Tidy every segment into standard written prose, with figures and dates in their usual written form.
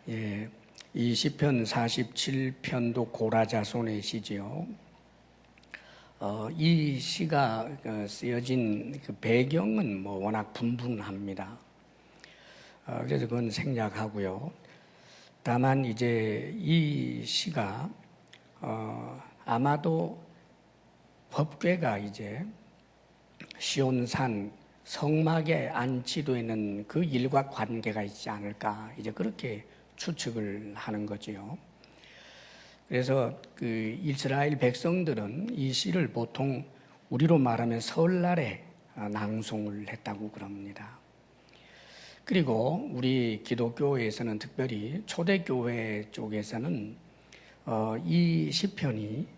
예, 이 시편 47편도 고라자손의 시지요. 이 시가 쓰여진 그 배경은 워낙 분분합니다. 그래서 그건 생략하고요. 다만 이제 이 시가 아마도 법궤가 이제 시온산 성막에 안치되는 그 일과 관계가 있지 않을까, 이제 그렇게 추측을 하는 거지요. 그래서 그 이스라엘 백성들은 이 시를 보통 우리로 말하면 설날에 낭송을 했다고 그럽니다. 그리고 우리 기독교에서는, 특별히 초대교회 쪽에서는 이 시편이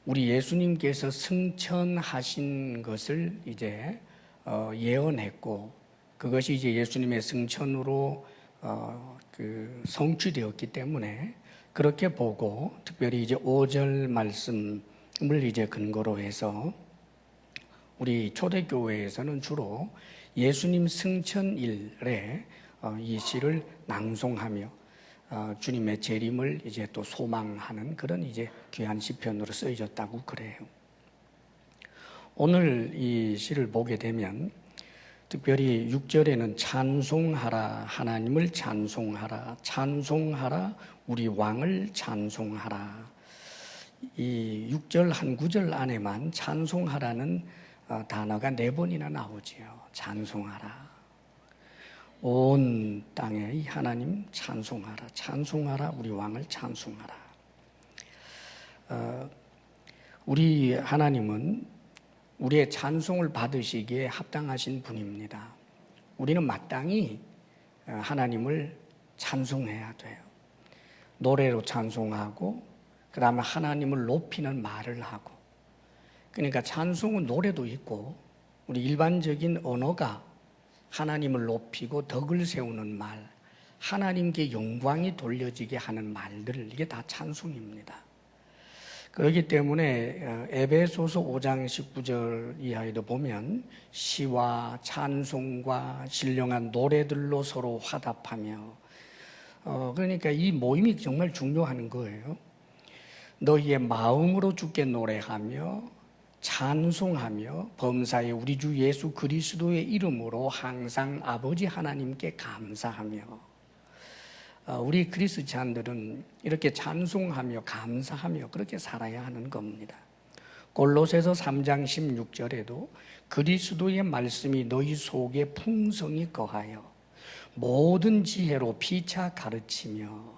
우리 예수님께서 승천하신 것을 이제 예언했고, 그것이 이제 예수님의 승천으로 성취되었기 때문에 그렇게 보고, 특별히 이제 5절 말씀을 이제 근거로 해서 우리 초대교회에서는 주로 예수님 승천일에 이 시를 낭송하며 주님의 재림을 이제 또 소망하는 그런 이제 귀한 시편으로 쓰여졌다고 그래요. 오늘 이 시를 보게 되면 특별히 6절에는 찬송하라, 하나님을 찬송하라, 찬송하라, 우리 왕을 찬송하라. 이 6절 한 구절 안에만 찬송하라는 단어가 4번이나 나오지요. 찬송하라. 온 땅에 이 하나님 찬송하라, 찬송하라, 우리 왕을 찬송하라. 우리 하나님은 우리의 찬송을 받으시기에 합당하신 분입니다. 우리는 마땅히 하나님을 찬송해야 돼요. 노래로 찬송하고, 그 다음에 하나님을 높이는 말을 하고. 그러니까 찬송은 노래도 있고, 우리 일반적인 언어가 하나님을 높이고 덕을 세우는 말, 하나님께 영광이 돌려지게 하는 말들, 이게 다 찬송입니다. 그렇기 때문에 에베소서 5장 19절 이하에도 보면 시와 찬송과 신령한 노래들로 서로 화답하며, 그러니까 이 모임이 정말 중요한 거예요. 너희의 마음으로 주께 노래하며 찬송하며 범사에 우리 주 예수 그리스도의 이름으로 항상 아버지 하나님께 감사하며. 우리 그리스찬들은 이렇게 찬송하며 감사하며 그렇게 살아야 하는 겁니다. 골로새서 3장 16절에도 그리스도의 말씀이 너희 속에 풍성히 거하여 모든 지혜로 피차 가르치며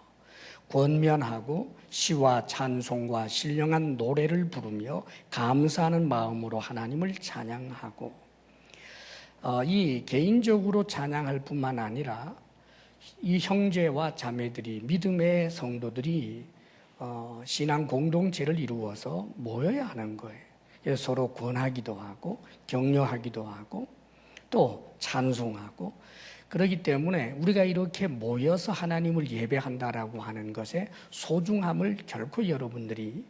권면하고 시와 찬송과 신령한 노래를 부르며 감사하는 마음으로 하나님을 찬양하고. 이 개인적으로 찬양할 뿐만 아니라 이 형제와 자매들이, 믿음의 성도들이 신앙 공동체를 이루어서 모여야 하는 거예요. 그래서 서로 권하기도 하고 격려하기도 하고 또 찬송하고. 그렇기 때문에 우리가 이렇게 모여서 하나님을 예배한다라고 하는 것의 소중함을 결코 여러분들이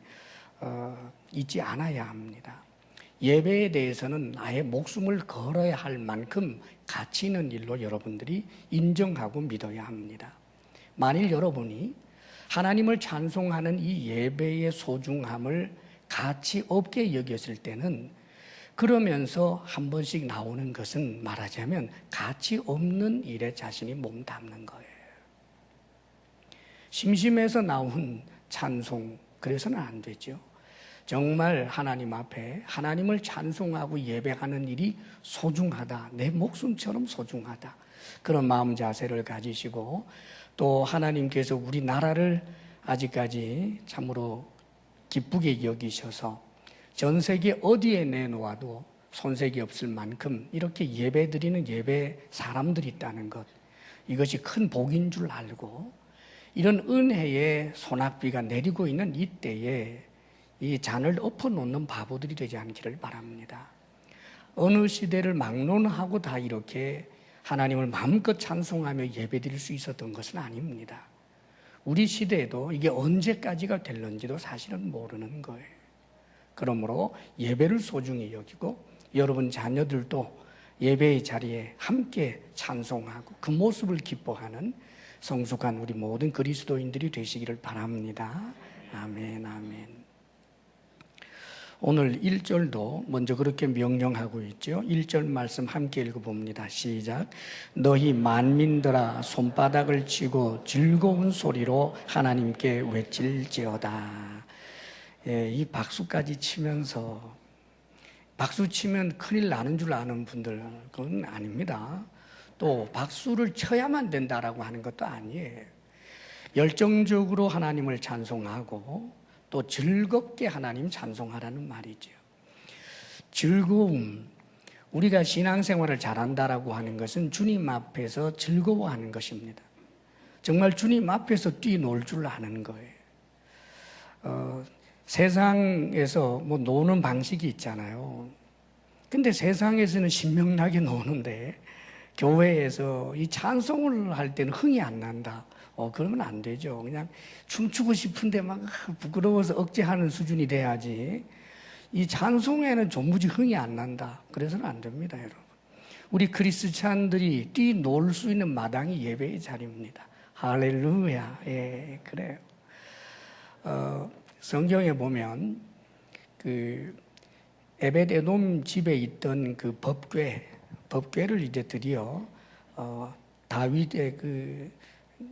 잊지 않아야 합니다. 예배에 대해서는 아예 목숨을 걸어야 할 만큼 가치 있는 일로 여러분들이 인정하고 믿어야 합니다. 만일 여러분이 하나님을 찬송하는 이 예배의 소중함을 가치 없게 여겼을 때는, 그러면서 한 번씩 나오는 것은 말하자면 가치 없는 일에 자신이 몸 담는 거예요. 심심해서 나온 찬송, 그래서는 안 되죠. 정말 하나님 앞에 하나님을 찬송하고 예배하는 일이 소중하다, 내 목숨처럼 소중하다, 그런 마음 자세를 가지시고, 또 하나님께서 우리나라를 아직까지 참으로 기쁘게 여기셔서 전 세계 어디에 내놓아도 손색이 없을 만큼 이렇게 예배드리는 예배 사람들이 있다는 것, 이것이 큰 복인 줄 알고, 이런 은혜의 소낙비가 내리고 있는 이때에 이 잔을 엎어놓는 바보들이 되지 않기를 바랍니다. 어느 시대를 막론하고 다 이렇게 하나님을 마음껏 찬송하며 예배드릴 수 있었던 것은 아닙니다. 우리 시대에도 이게 언제까지가 될는지도 사실은 모르는 거예요. 그러므로 예배를 소중히 여기고, 여러분 자녀들도 예배의 자리에 함께 찬송하고 그 모습을 기뻐하는 성숙한 우리 모든 그리스도인들이 되시기를 바랍니다. 아멘, 아멘. 오늘 1절도 먼저 그렇게 명령하고 있죠. 1절 말씀 함께 읽어봅니다. 시작. 너희 만민들아 손바닥을 치고 즐거운 소리로 하나님께 외칠지어다. 예, 이 박수까지 치면서, 박수 치면 큰일 나는 줄 아는 분들 그건 아닙니다. 또 박수를 쳐야만 된다라고 하는 것도 아니에요. 열정적으로 하나님을 찬송하고 또 즐겁게 하나님 찬송하라는 말이죠. 즐거움, 우리가 신앙생활을 잘한다라고 하는 것은 주님 앞에서 즐거워하는 것입니다. 정말 주님 앞에서 뛰놀 줄 아는 거예요. 세상에서 뭐 노는 방식이 있잖아요. 근데 세상에서는 신명나게 노는데 교회에서 이 찬송을 할 때는 흥이 안 난다. 그러면 안 되죠. 그냥 춤추고 싶은데 막 부끄러워서 억제하는 수준이 돼야지. 이 찬송에는 조무지 흥이 안 난다. 그래서는 안 됩니다, 여러분. 우리 크리스찬들이 뛰놀 수 있는 마당이 예배의 자리입니다. 할렐루야. 예, 그래요. 성경에 보면 그 에벳에돔 집에 있던 그 법궤를 이제 드디어 다윗의 그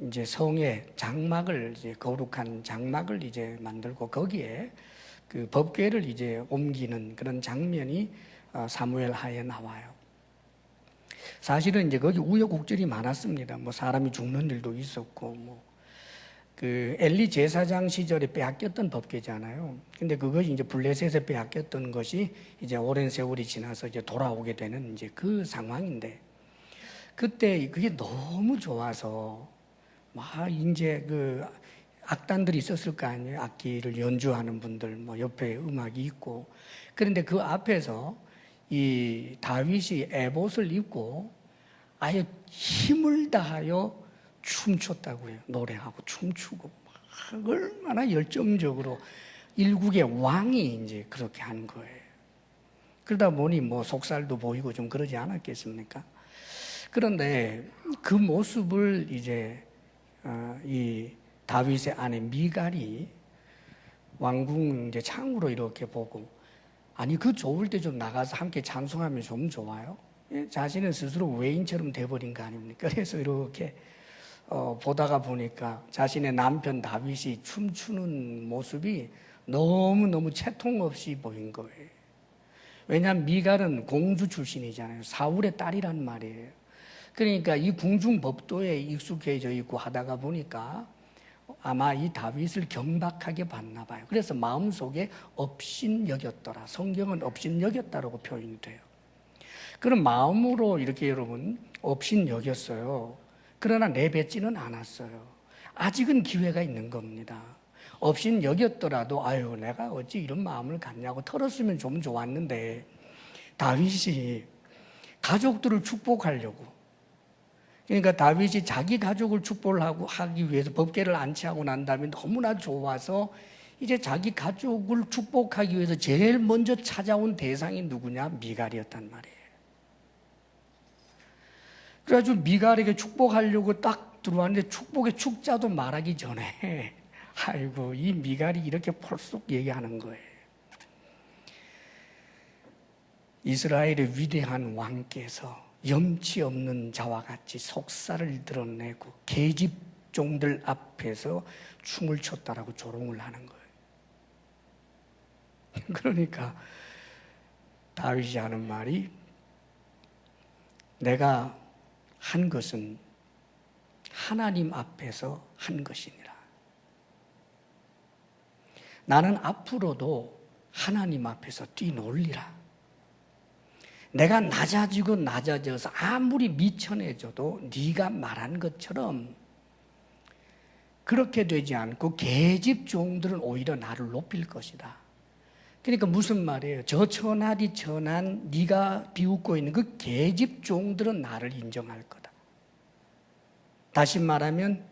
이제 성의 장막을 이제 거룩한 장막을 이제 만들고 거기에 그 법궤를 이제 옮기는 그런 장면이 사무엘 하에 나와요. 사실은 이제 거기 우여곡절이 많았습니다. 뭐 사람이 죽는 일도 있었고 뭐 그 엘리 제사장 시절에 빼앗겼던 법궤잖아요. 근데 그것이 이제 블레셋에 빼앗겼던 것이 이제 오랜 세월이 지나서 이제 돌아오게 되는 이제 그 상황인데 그때 그게 너무 좋아서 막 이제 그 악단들이 있었을 거 아니에요. 악기를 연주하는 분들, 뭐 옆에 음악이 있고. 그런데 그 앞에서 이 다윗이 에봇을 입고 아예 힘을 다하여 춤췄다고 해요. 노래하고 춤추고. 얼마나 열정적으로 일국의 왕이 이제 그렇게 한 거예요. 그러다 보니 뭐 속살도 보이고 좀 그러지 않았겠습니까? 그런데 그 모습을 이제 이 다윗의 아내 미갈이 왕궁 이제 창으로 이렇게 보고 아니 그 좋을 때 좀 나가서 함께 찬송하면 좀 좋아요. 자신은 스스로 외인처럼 돼버린 거 아닙니까? 그래서 이렇게 보다가 보니까 자신의 남편 다윗이 춤추는 모습이 너무너무 채통 없이 보인 거예요. 왜냐하면 미갈은 공주 출신이잖아요. 사울의 딸이란 말이에요. 그러니까 이 궁중 법도에 익숙해져 있고 하다가 보니까 아마 이 다윗을 경박하게 봤나 봐요. 그래서 마음속에 업신여겼더라. 성경은 업신여겼다라고 표현이 돼요. 그런 마음으로 이렇게 여러분 업신여겼어요. 그러나 내뱉지는 않았어요. 아직은 기회가 있는 겁니다. 업신여겼더라도 아유 내가 어찌 이런 마음을 갖냐고 털었으면 좀 좋았는데 다윗이 가족들을 축복하려고 그러니까 다윗이 자기 가족을 축복하기 위해서 법궤를 안치하고 난 다음에 너무나 좋아서 이제 자기 가족을 축복하기 위해서 제일 먼저 찾아온 대상이 누구냐? 미갈이었단 말이에요. 그래가지고 미갈에게 축복하려고 딱 들어왔는데 축복의 축자도 말하기 전에 아이고 이 미갈이 이렇게 펄썩 얘기하는 거예요. 이스라엘의 위대한 왕께서 염치 없는 자와 같이 속살을 드러내고 계집종들 앞에서 춤을 췄다라고 조롱을 하는 거예요. 그러니까 다윗이 하는 말이 내가 한 것은 하나님 앞에서 한 것이니라. 나는 앞으로도 하나님 앞에서 뛰놀리라. 내가 낮아져서 아무리 미천해져도 네가 말한 것처럼 그렇게 되지 않고 계집 종들은 오히려 나를 높일 것이다. 그러니까 무슨 말이에요? 저 천하디 천한 네가 비웃고 있는 그 계집 종들은 나를 인정할 거다. 다시 말하면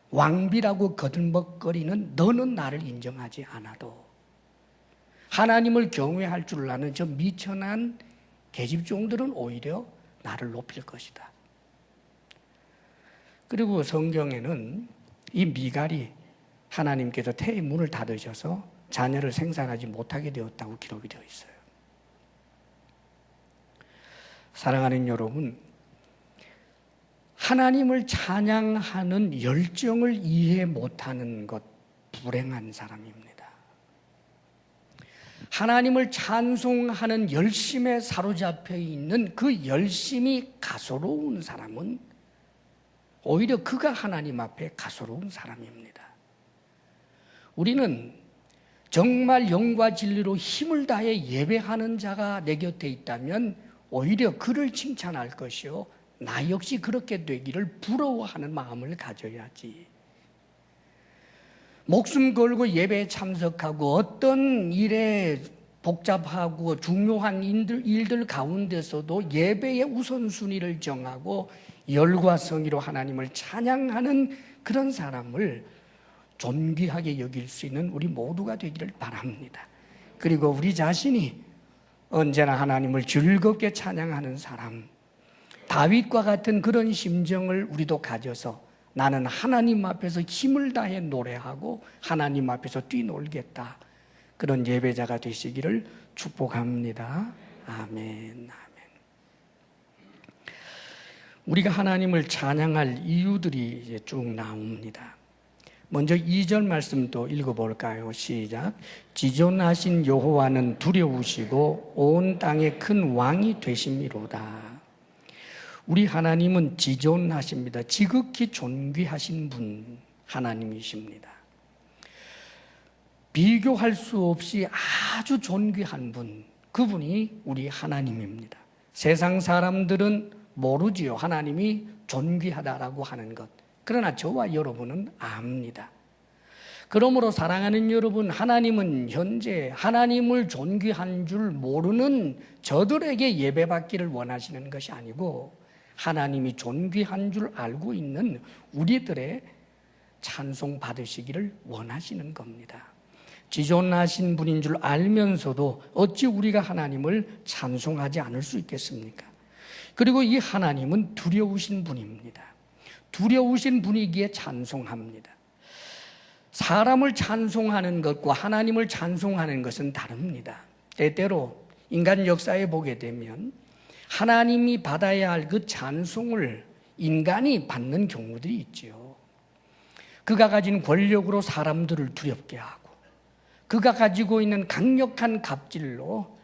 왕비라고 거들먹거리는 너는 나를 인정하지 않아도 하나님을 경외할 줄 아는 저 미천한 계집종들은 오히려 나를 높일 것이다. 그리고 성경에는 이 미갈이 하나님께서 태의 문을 닫으셔서 자녀를 생산하지 못하게 되었다고 기록이 되어 있어요. 사랑하는 여러분, 하나님을 찬양하는 열정을 이해 못하는 것, 불행한 사람입니다. 하나님을 찬송하는 열심에 사로잡혀 있는 그 열심이 가소로운 사람은 오히려 그가 하나님 앞에 가소로운 사람입니다. 우리는 정말 영과 진리로 힘을 다해 예배하는 자가 내 곁에 있다면 오히려 그를 칭찬할 것이요, 나 역시 그렇게 되기를 부러워하는 마음을 가져야지. 목숨 걸고 예배에 참석하고 어떤 일에 복잡하고 중요한 일들 가운데서도 예배의 우선순위를 정하고 열과 성의로 하나님을 찬양하는 그런 사람을 존귀하게 여길 수 있는 우리 모두가 되기를 바랍니다. 그리고 우리 자신이 언제나 하나님을 즐겁게 찬양하는 사람, 다윗과 같은 그런 심정을 우리도 가져서 나는 하나님 앞에서 힘을 다해 노래하고 하나님 앞에서 뛰놀겠다, 그런 예배자가 되시기를 축복합니다. 아멘. 우리가 하나님을 찬양할 이유들이 이제 쭉 나옵니다. 먼저 2절 말씀도 읽어볼까요? 시작. 지존하신 여호와는 두려우시고 온 땅의 큰 왕이 되심이로다. 우리 하나님은 지존하십니다. 지극히 존귀하신 분 하나님이십니다. 비교할 수 없이 아주 존귀한 분, 그분이 우리 하나님입니다. 세상 사람들은 모르지요, 하나님이 존귀하다라고 하는 것. 그러나 저와 여러분은 압니다. 그러므로 사랑하는 여러분, 하나님은 현재 하나님을 존귀한 줄 모르는 저들에게 예배받기를 원하시는 것이 아니고 하나님이 존귀한 줄 알고 있는 우리들의 찬송 받으시기를 원하시는 겁니다. 지존하신 분인 줄 알면서도 어찌 우리가 하나님을 찬송하지 않을 수 있겠습니까? 그리고 이 하나님은 두려우신 분입니다. 두려우신 분이기에 찬송합니다. 사람을 찬송하는 것과 하나님을 찬송하는 것은 다릅니다. 때때로 인간 역사에 보게 되면 하나님이 받아야 할 그 찬송을 인간이 받는 경우들이 있지요. 그가 가진 권력으로 사람들을 두렵게 하고, 그가 가지고 있는 강력한 갑질로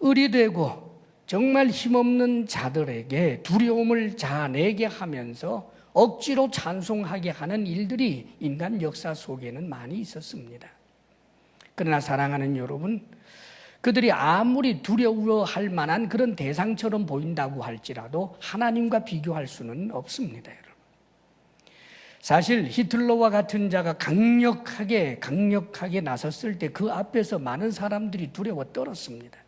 의리되고 정말 힘없는 자들에게 두려움을 자아내게 하면서 억지로 찬송하게 하는 일들이 인간 역사 속에는 많이 있었습니다. 그러나 사랑하는 여러분, 그들이 아무리 두려워할 만한 그런 대상처럼 보인다고 할지라도 하나님과 비교할 수는 없습니다, 여러분. 사실 히틀러와 같은 자가 강력하게 나섰을 때 그 앞에서 많은 사람들이 두려워 떨었습니다.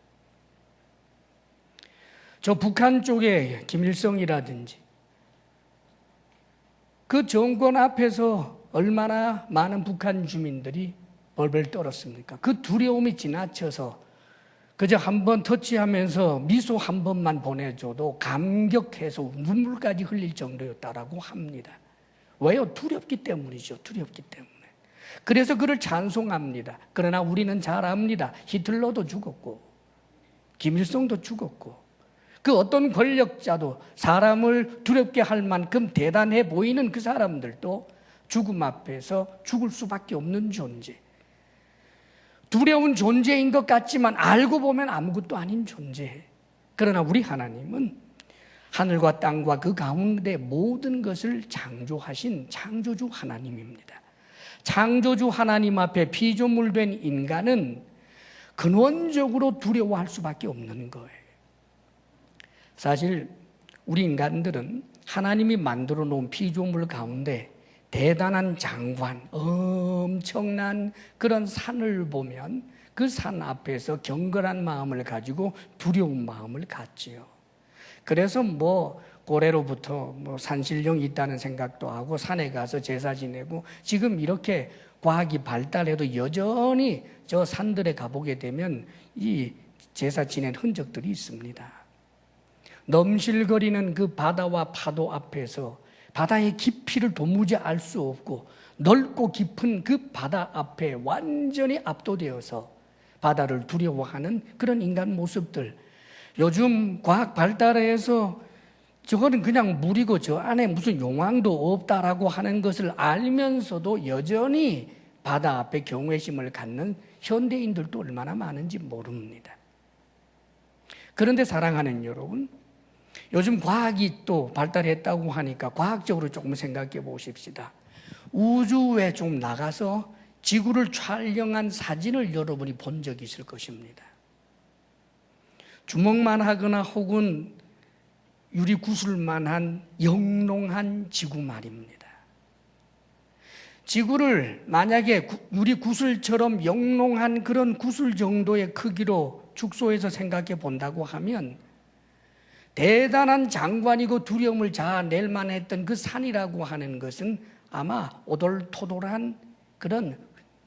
저 북한 쪽에 김일성이라든지 그 정권 앞에서 얼마나 많은 북한 주민들이 벌벌 떨었습니까? 그 두려움이 지나쳐서 그저 한번 터치하면서 미소 한 번만 보내줘도 감격해서 눈물까지 흘릴 정도였다라고 합니다. 왜요? 두렵기 때문이죠. 두렵기 때문에. 그래서 그를 찬송합니다. 그러나 우리는 잘 압니다. 히틀러도 죽었고 김일성도 죽었고 그 어떤 권력자도 사람을 두렵게 할 만큼 대단해 보이는 그 사람들도 죽음 앞에서 죽을 수밖에 없는 존재, 두려운 존재인 것 같지만 알고 보면 아무것도 아닌 존재. 그러나 우리 하나님은 하늘과 땅과 그 가운데 모든 것을 창조하신 창조주 하나님입니다. 창조주 하나님 앞에 피조물된 인간은 근원적으로 두려워할 수밖에 없는 거예요. 사실 우리 인간들은 하나님이 만들어 놓은 피조물 가운데 대단한 장관, 엄청난 그런 산을 보면 그 산 앞에서 경건한 마음을 가지고 두려운 마음을 갖지요. 그래서 고래로부터 산신령이 있다는 생각도 하고 산에 가서 제사 지내고, 지금 이렇게 과학이 발달해도 여전히 저 산들에 가보게 되면 이 제사 지낸 흔적들이 있습니다. 넘실거리는 그 바다와 파도 앞에서 바다의 깊이를 도무지 알 수 없고 넓고 깊은 그 바다 앞에 완전히 압도되어서 바다를 두려워하는 그런 인간 모습들. 요즘 과학 발달해서 저거는 그냥 물이고 저 안에 무슨 용왕도 없다라고 하는 것을 알면서도 여전히 바다 앞에 경외심을 갖는 현대인들도 얼마나 많은지 모릅니다. 그런데 사랑하는 여러분, 요즘 과학이 또 발달했다고 하니까 과학적으로 조금 생각해 보십시다. 우주에 좀 나가서 지구를 촬영한 사진을 여러분이 본 적이 있을 것입니다. 주먹만 하거나 혹은 유리 구슬만 한 영롱한 지구 말입니다. 지구를 만약에 유리 구슬처럼 영롱한 그런 구슬 정도의 크기로 축소해서 생각해 본다고 하면 대단한 장관이고 두려움을 자아낼 만했던 그 산이라고 하는 것은 아마 오돌토돌한 그런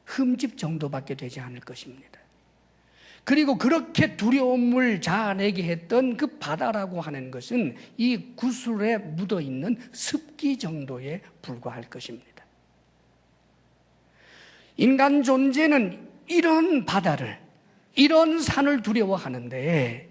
흠집 정도밖에 되지 않을 것입니다. 그리고 그렇게 두려움을 자아내게 했던 그 바다라고 하는 것은 이 구슬에 묻어있는 습기 정도에 불과할 것입니다. 인간 존재는 이런 바다를, 이런 산을 두려워하는데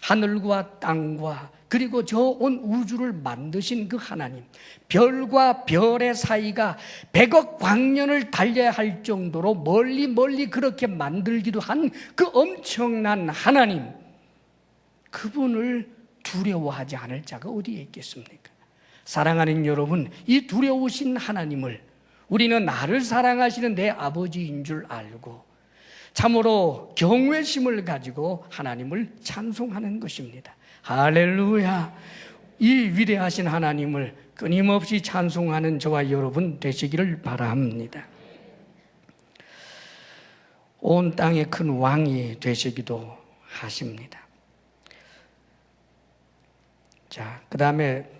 하늘과 땅과 그리고 저 온 우주를 만드신 그 하나님, 별과 별의 사이가 100억 광년을 달려야 할 정도로 멀리 그렇게 만들기도 한 그 엄청난 하나님, 그분을 두려워하지 않을 자가 어디에 있겠습니까? 사랑하는 여러분, 이 두려우신 하나님을 우리는 나를 사랑하시는 내 아버지인 줄 알고 참으로 경외심을 가지고 하나님을 찬송하는 것입니다. 할렐루야! 이 위대하신 하나님을 끊임없이 찬송하는 저와 여러분 되시기를 바랍니다. 온 땅의 큰 왕이 되시기도 하십니다. 자, 그 다음에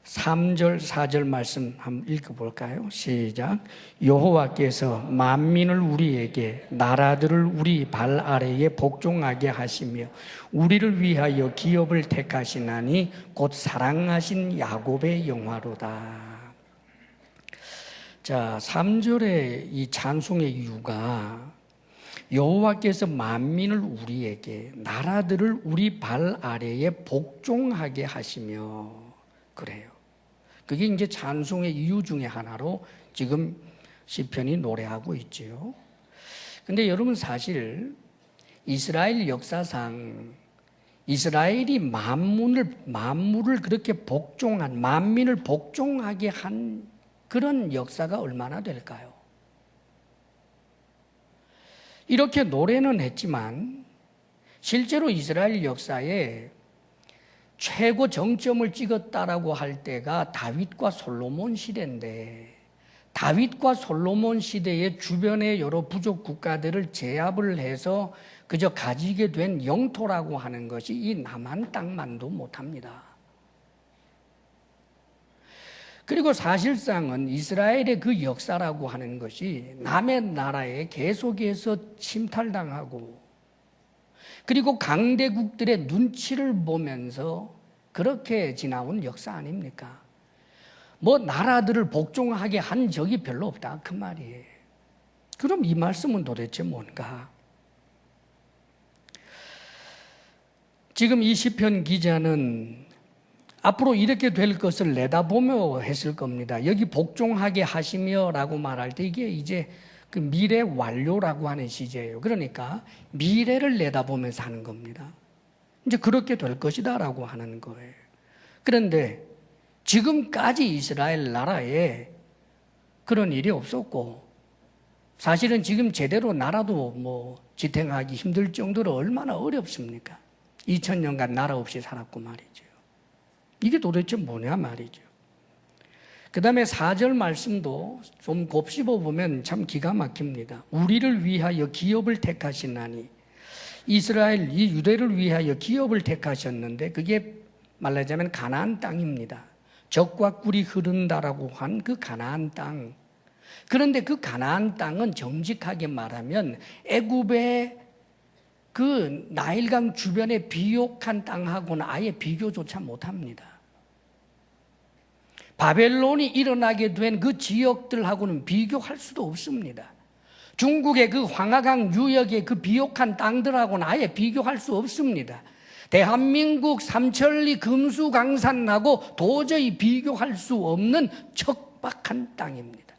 3절, 4절 말씀 한번 읽어볼까요? 시작. 여호와께서 만민을 우리에게, 나라들을 우리 발 아래에 복종하게 하시며 우리를 위하여 기업을 택하시나니 곧 사랑하신 야곱의 영화로다. 자, 3절의 이 찬송의 이유가 여호와께서 만민을 우리에게, 나라들을 우리 발 아래에 복종하게 하시며, 그래요. 그게 이제 찬송의 이유 중에 하나로 지금 시편이 노래하고 있지요. 근데 여러분, 사실 이스라엘 역사상 이스라엘이 만물을 그렇게 복종한, 만민을 복종하게 한 그런 역사가 얼마나 될까요? 이렇게 노래는 했지만 실제로 이스라엘 역사에 최고 정점을 찍었다라고 할 때가 다윗과 솔로몬 시대인데, 다윗과 솔로몬 시대의 주변의 여러 부족 국가들을 제압을 해서 그저 가지게 된 영토라고 하는 것이 이 남한 땅만도 못합니다. 그리고 사실상은 이스라엘의 그 역사라고 하는 것이 남의 나라에 계속해서 침탈당하고, 그리고 강대국들의 눈치를 보면서 그렇게 지나온 역사 아닙니까? 뭐 나라들을 복종하게 한 적이 별로 없다 그 말이에요. 그럼 이 말씀은 도대체 뭔가? 지금 이 시편 기자는 앞으로 이렇게 될 것을 내다보며 했을 겁니다. 여기 복종하게 하시며 라고 말할 때 이게 이제 그 미래 완료라고 하는 시제예요. 그러니까 미래를 내다보면서 하는 겁니다. 이제 그렇게 될 것이다 라고 하는 거예요. 그런데 지금까지 이스라엘 나라에 그런 일이 없었고, 사실은 지금 제대로 나라도 뭐 지탱하기 힘들 정도로 얼마나 어렵습니까? 2000년간 나라 없이 살았고 말이죠. 이게 도대체 뭐냐 말이죠. 그 다음에 4절 말씀도 좀 곱씹어 보면 참 기가 막힙니다. 우리를 위하여 기업을 택하시나니, 이스라엘, 이 유대를 위하여 기업을 택하셨는데 그게 말하자면 가나안 땅입니다. 젖과 꿀이 흐른다라고 한 그 가나안 땅. 그런데 그 가나안 땅은 정직하게 말하면 애굽의 그 나일강 주변의 비옥한 땅하고는 아예 비교조차 못합니다. 바벨론이 일어나게 된 그 지역들하고는 비교할 수도 없습니다. 중국의 그 황하강 유역의 그 비옥한 땅들하고는 아예 비교할 수 없습니다. 대한민국 삼천리 금수강산하고 도저히 비교할 수 없는 척박한 땅입니다.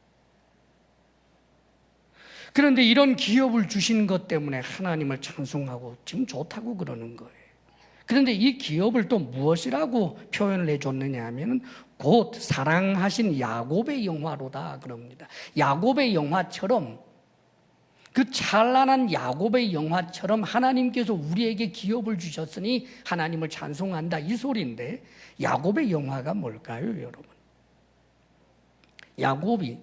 그런데 이런 기업을 주신 것 때문에 하나님을 찬송하고 지금 좋다고 그러는 거예요. 그런데 이 기업을 또 무엇이라고 표현을 해줬느냐 하면 곧 사랑하신 야곱의 영화로다 그럽니다. 야곱의 영화처럼, 그 찬란한 야곱의 영화처럼 하나님께서 우리에게 기업을 주셨으니 하나님을 찬송한다, 이 소리인데 야곱의 영화가 뭘까요, 여러분? 야곱이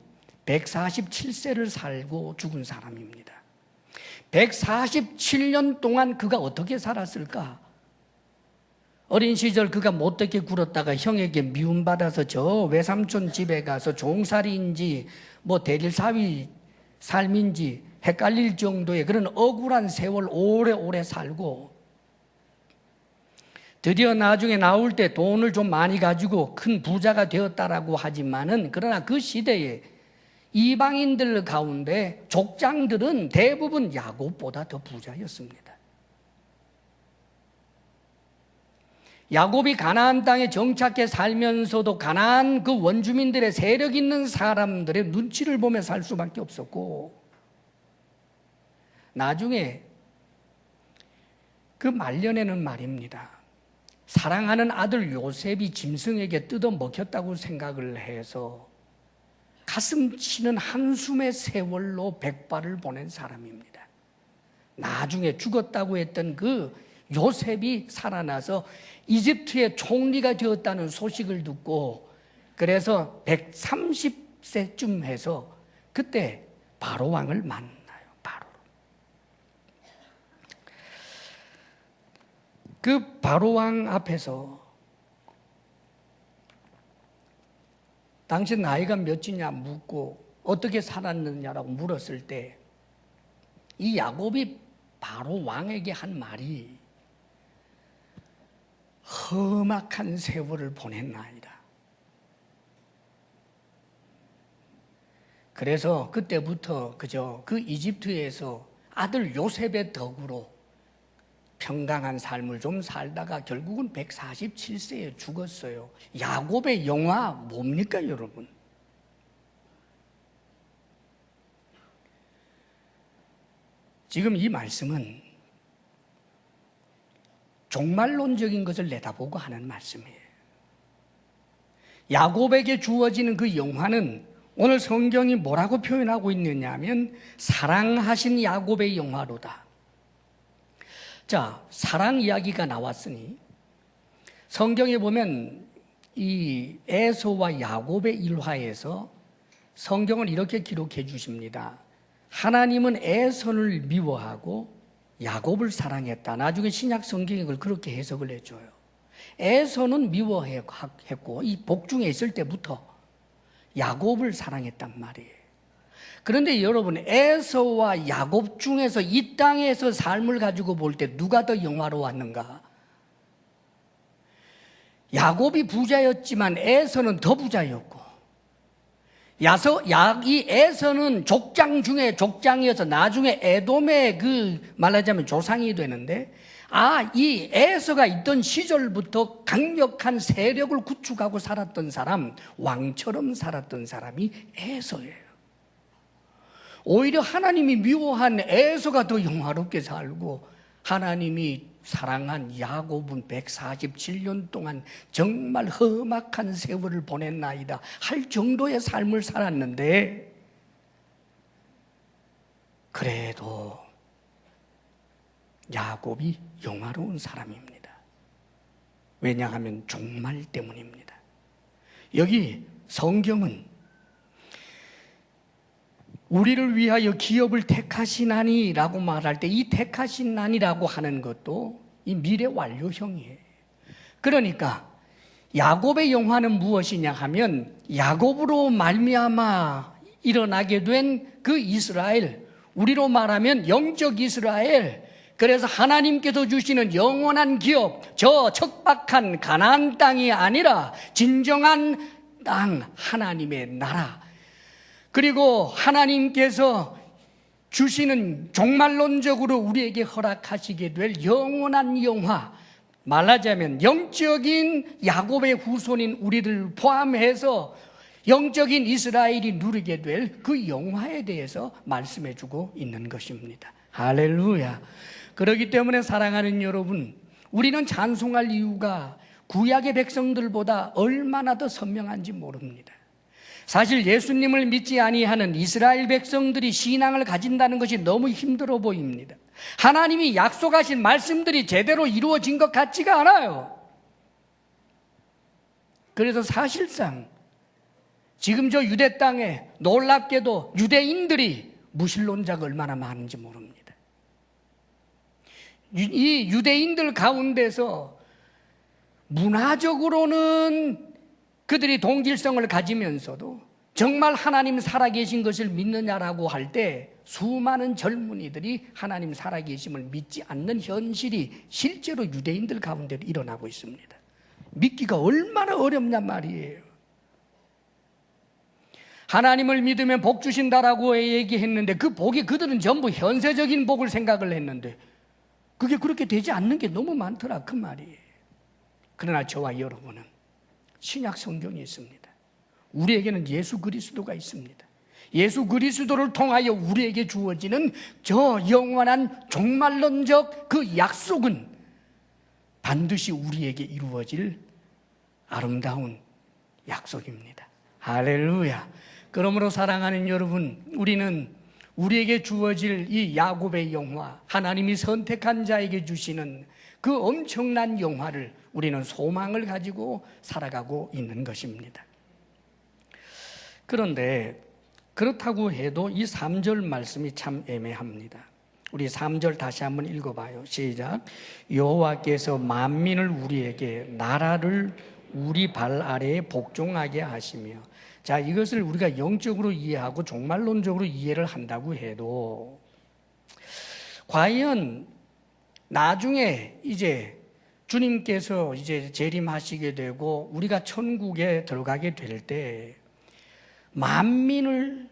147세를 살고 죽은 사람입니다. 147년 동안 그가 어떻게 살았을까? 어린 시절 그가 못되게 굴었다가 형에게 미움받아서 저 외삼촌 집에 가서 종살이인지 뭐 대릴사위 삶인지 헷갈릴 정도의 그런 억울한 세월 오래오래 살고, 드디어 나중에 나올 때 돈을 좀 많이 가지고 큰 부자가 되었다라고 하지만은, 그러나 그 시대에 이방인들 가운데 족장들은 대부분 야곱보다 더 부자였습니다. 야곱이 가나안 땅에 정착해 살면서도 가나안 그 원주민들의 세력 있는 사람들의 눈치를 보며 살 수밖에 없었고, 나중에 그 말년에는 말입니다, 사랑하는 아들 요셉이 짐승에게 뜯어 먹혔다고 생각을 해서 가슴 치는 한숨의 세월로 백발을 보낸 사람입니다. 나중에 죽었다고 했던 그 요셉이 살아나서 이집트의 총리가 되었다는 소식을 듣고, 그래서 130세쯤 해서 그때 바로 왕을 만나요. 그 바로 왕 앞에서 당신 나이가 몇이냐 묻고 어떻게 살았느냐라고 물었을 때 이 야곱이 바로 왕에게 한 말이 험악한 세월을 보냈나이다. 그래서 그때부터 그 이집트에서 아들 요셉의 덕으로 평강한 삶을 좀 살다가 결국은 147세에 죽었어요. 야곱의 영화 뭡니까, 여러분? 지금 이 말씀은 종말론적인 것을 내다보고 하는 말씀이에요. 야곱에게 주어지는 그 영화는 오늘 성경이 뭐라고 표현하고 있느냐 하면 사랑하신 야곱의 영화로다. 자, 사랑 이야기가 나왔으니 성경에 보면 이 에서와 야곱의 일화에서 성경은 이렇게 기록해 주십니다. 하나님은 에서를 미워하고 야곱을 사랑했다. 나중에 신약 성경이 그걸 그렇게 해석을 해줘요. 에서는 미워했고 이 복중에 있을 때부터 야곱을 사랑했단 말이에요. 그런데 여러분, 에서와 야곱 중에서 이 땅에서 삶을 가지고 볼 때 누가 더 영화로웠는가? 야곱이 부자였지만 에서는 더 부자였고, 이 에서는 족장 중에 족장이어서 나중에 에돔의 말하자면 조상이 되는데, 이 에서가 있던 시절부터 강력한 세력을 구축하고 살았던 사람, 왕처럼 살았던 사람이 에서예요. 오히려 하나님이 미워한 에서가 더 영화롭게 살고, 하나님이 사랑한 야곱은 147년 동안 정말 험악한 세월을 보냈나이다 할 정도의 삶을 살았는데, 그래도 야곱이 영화로운 사람입니다. 왜냐하면 종말 때문입니다. 여기 성경은 우리를 위하여 기업을 택하시나니라고 말할 때 이 택하시나니라고 하는 것도 이 미래 완료형이에요. 그러니까 야곱의 영화는 무엇이냐 하면 야곱으로 말미암아 일어나게 된 그 이스라엘, 우리로 말하면 영적 이스라엘, 그래서 하나님께서 주시는 영원한 기업, 저 척박한 가나안 땅이 아니라 진정한 땅, 하나님의 나라, 그리고 하나님께서 주시는 종말론적으로 우리에게 허락하시게 될 영원한 영화, 말하자면 영적인 야곱의 후손인 우리를 포함해서 영적인 이스라엘이 누리게 될 그 영화에 대해서 말씀해 주고 있는 것입니다. 할렐루야. 그렇기 때문에 사랑하는 여러분, 우리는 찬송할 이유가 구약의 백성들보다 얼마나 더 선명한지 모릅니다. 사실 예수님을 믿지 아니하는 이스라엘 백성들이 신앙을 가진다는 것이 너무 힘들어 보입니다. 하나님이 약속하신 말씀들이 제대로 이루어진 것 같지가 않아요. 그래서 사실상 지금 저 유대 땅에 놀랍게도 유대인들이 무신론자가 얼마나 많은지 모릅니다. 이 유대인들 가운데서 문화적으로는 그들이 동질성을 가지면서도 정말 하나님 살아계신 것을 믿느냐라고 할 때 수많은 젊은이들이 하나님 살아계심을 믿지 않는 현실이 실제로 유대인들 가운데 일어나고 있습니다. 믿기가 얼마나 어렵냔 말이에요. 하나님을 믿으면 복 주신다라고 얘기했는데 그 복이 그들은 전부 현세적인 복을 생각을 했는데 그게 그렇게 되지 않는 게 너무 많더라 그 말이에요. 그러나 저와 여러분은 신약 성경이 있습니다. 우리에게는 예수 그리스도가 있습니다. 예수 그리스도를 통하여 우리에게 주어지는 저 영원한 종말론적 그 약속은 반드시 우리에게 이루어질 아름다운 약속입니다. 할렐루야. 그러므로 사랑하는 여러분, 우리는 우리에게 주어질 이 야곱의 영화, 하나님이 선택한 자에게 주시는 그 엄청난 영화를 우리는 소망을 가지고 살아가고 있는 것입니다. 그런데 그렇다고 해도 이 3절 말씀이 참 애매합니다. 우리 3절 다시 한번 읽어봐요. 시작. 여호와께서 만민을 우리에게 나라를 우리 발 아래에 복종하게 하시며. 자, 이것을 우리가 영적으로 이해하고 종말론적으로 이해를 한다고 해도 과연 나중에 이제 주님께서 이제 재림하시게 되고 우리가 천국에 들어가게 될 때 만민을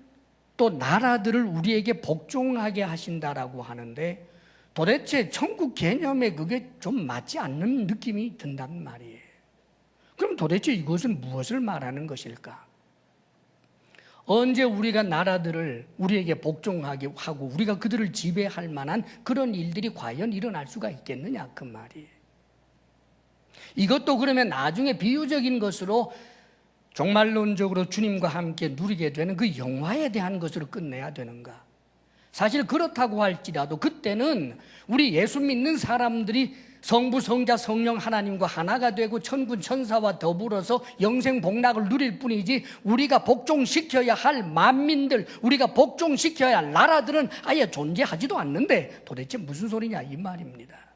또 나라들을 우리에게 복종하게 하신다라고 하는데 도대체 천국 개념에 그게 좀 맞지 않는 느낌이 든단 말이에요. 그럼 도대체 이것은 무엇을 말하는 것일까? 언제 우리가 나라들을 우리에게 복종하게 하고 우리가 그들을 지배할 만한 그런 일들이 과연 일어날 수가 있겠느냐 그 말이에요. 이것도 그러면 나중에 비유적인 것으로 종말론적으로 주님과 함께 누리게 되는 그 영화에 대한 것으로 끝내야 되는가? 사실 그렇다고 할지라도 그때는 우리 예수 믿는 사람들이 성부, 성자, 성령 하나님과 하나가 되고 천군 천사와 더불어서 영생 복락을 누릴 뿐이지 우리가 복종시켜야 할 만민들, 우리가 복종시켜야 할 나라들은 아예 존재하지도 않는데 도대체 무슨 소리냐 이 말입니다.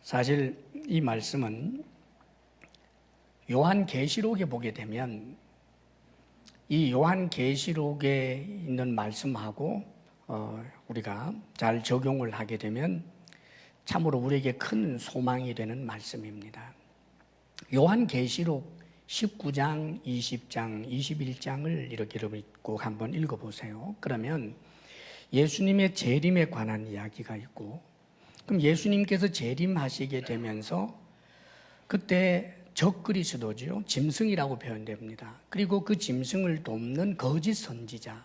사실 이 말씀은 요한계시록에 보게 되면 이 요한계시록에 있는 말씀하고 우리가 잘 적용을 하게 되면 참으로 우리에게 큰 소망이 되는 말씀입니다. 요한계시록 19장, 20장, 21장을 이렇게 꼭 한번 읽어보세요. 그러면 예수님의 재림에 관한 이야기가 있고 그럼 예수님께서 재림하시게 되면서 그때 적그리스도죠. 짐승이라고 표현됩니다. 그리고 그 짐승을 돕는 거짓 선지자.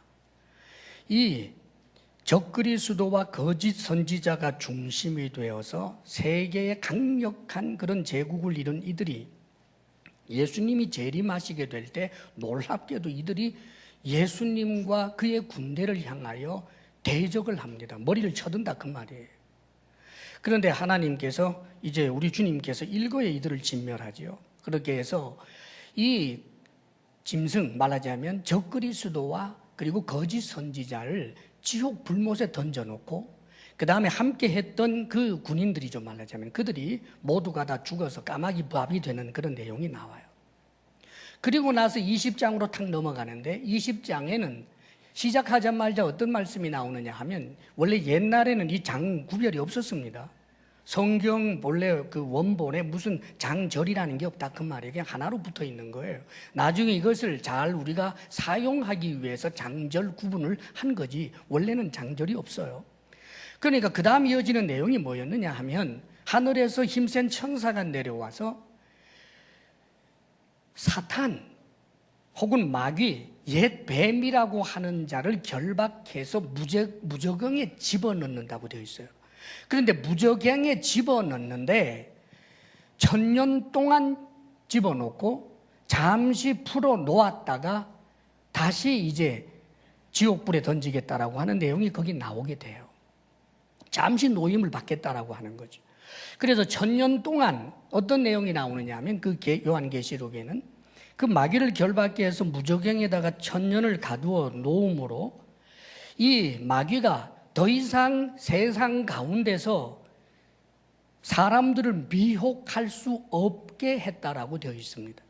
이 적그리스도와 거짓 선지자가 중심이 되어서 세계의 강력한 그런 제국을 이룬 이들이 예수님이 재림하시게 될 때 놀랍게도 이들이 예수님과 그의 군대를 향하여 대적을 합니다. 머리를 쳐든다 그 말이에요. 그런데 하나님께서 이제 우리 주님께서 일거에 이들을 진멸하지요. 그렇게 해서 이 짐승 말하자면 적그리스도와 그리고 거짓 선지자를 지옥 불못에 던져놓고 그 다음에 함께 했던 그 군인들이죠 말하자면 그들이 모두가 다 죽어서 까마귀 밥이 되는 그런 내용이 나와요. 그리고 나서 20장으로 탁 넘어가는데 20장에는 시작하자마자 어떤 말씀이 나오느냐 하면 원래 옛날에는 이 장 구별이 없었습니다. 성경 본래 그 원본에 무슨 장절이라는 게 없다 그 말이에요. 그냥 하나로 붙어 있는 거예요. 나중에 이것을 잘 우리가 사용하기 위해서 장절 구분을 한 거지 원래는 장절이 없어요. 그러니까 그 다음 이어지는 내용이 뭐였느냐 하면 하늘에서 힘센 천사가 내려와서 사탄 혹은 마귀 옛 뱀이라고 하는 자를 결박해서 무저갱에 집어넣는다고 되어 있어요. 그런데 무저갱에 집어넣는데 1000년 동안 집어넣고 잠시 풀어 놓았다가 다시 이제 지옥불에 던지겠다라고 하는 내용이 거기 나오게 돼요. 잠시 노임을 받겠다라고 하는 거죠. 그래서 1000년 동안 어떤 내용이 나오느냐 하면 그 요한계시록에는 그 마귀를 결박해 해서 무저갱에다가 1000년을 가두어 놓음으로 이 마귀가 더 이상 세상 가운데서 사람들을 미혹할 수 없게 했다라고 되어 있습니다.